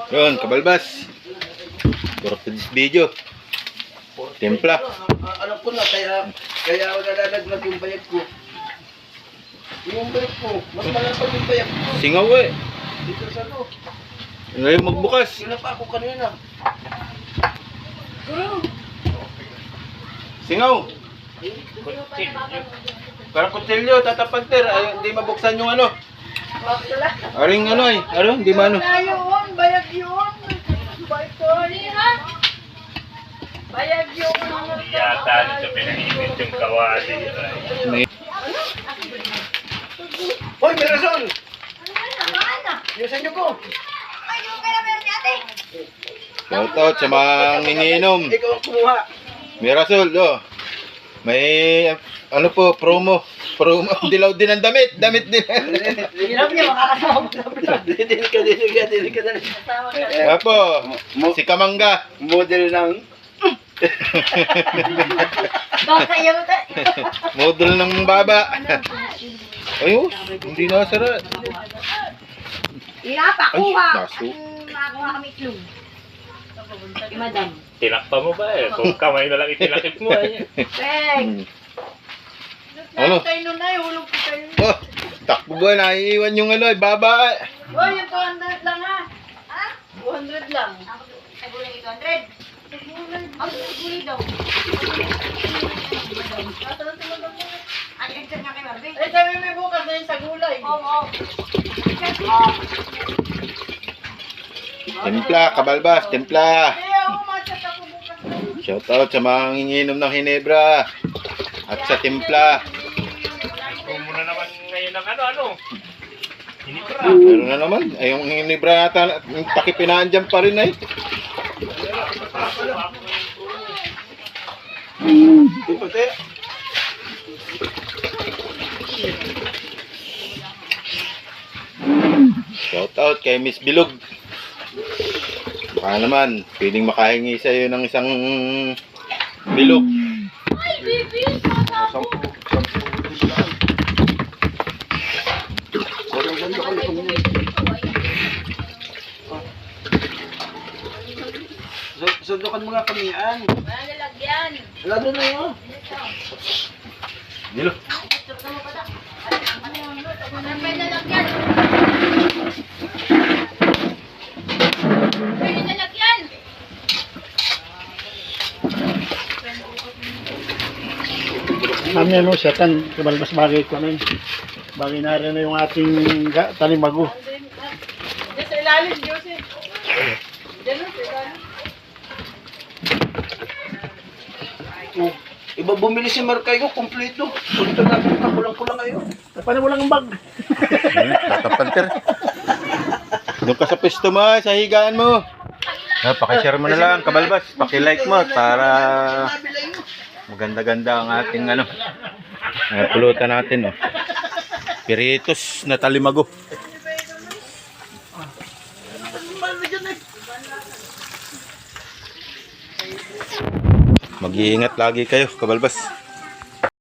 Yun, kabalbas. For this video. Timpla. Alam ko na, kaya wala lalaglag yung bayag ko. Yung bayag ko, mas malapad yung bayag ko. Singaw eh. Dito sa ano. Ngayon magbukas. Sila pa ako kanina. Singaw. Parang kutsilyo, tatapanter. Ay, hindi mabuksan yung ano. Aring ano ay. Ano, hindi maano. Yun, bayag yun. Bayag yun. Yata nito pinahinit yung kawali. Hoy, may rason! Yung sa inyo ko. Shoutout sa mga nginginom. Ikaw ang kumuha. Mirasol, oh. May, ano po, promo. Promo, dilaw din ang damit. Damit din. Hirap niya, makakasama mo. Dili ka. Apo, si Kamangga. Model ng... Baka yung Model ng baba. Ayun, hindi nasara. Inapakuha. Ay, naso. Makakuha kami itlog. Madam. Tinakpa mo ba eh? Kung kamay na lang itinakip mo eh. Peg. Ano? Tayo nun ay, hulog ko tayo. Oh, takbo ba, naiiwan yung ano, baba. Hoy, yung 200 lang ha. Ha? 200 lang. Ay, gulay 800? Ang gulay daw. Ay, extra nga kay Marvin. Ay, sabi may bukas na yun sa gulay. Oo. Timpla, kabalbas, timpla. Ay, ako matchat ako bukas na yun. Shoutout sa mga nginginom ng Hinebra. At sa timpla. Kung muna naman ngayon ang ano. Hinipra. Meron na naman. Ay, yung Hinebra yata, pakipinaan dyan pa rin ay. Di puti. Shoutout kay Miss Bilog. Baka naman, pwedeng makahingi sa'yo ng isang bilog. Ay, baby! Sundukan mo nga kamian. Wala nalagyan. Wala doon na yun. Dilo. Saan may nalagyan? May nalagyan. Kami ano, siyatan, kabalbas bagay ko na yun. Bagay na rin na yung ating talimago. Diyan sa ilalim, Joseph. Diyan sa ilalim. Oh, iba bumili si Markay ko, kompleto. Punta na kung kakulang-kulang ngayon. Paano mo lang ang bag? Tatapanter. Doon ka sa pesto mo, sa higaan mo. Pakishare mo na lang, kabalbas. Pakilike mo para maganda-ganda ang ating ano. Pulutan natin, oh. Piritos na talimago. Mag-iingat lagi kayo, kabalbas.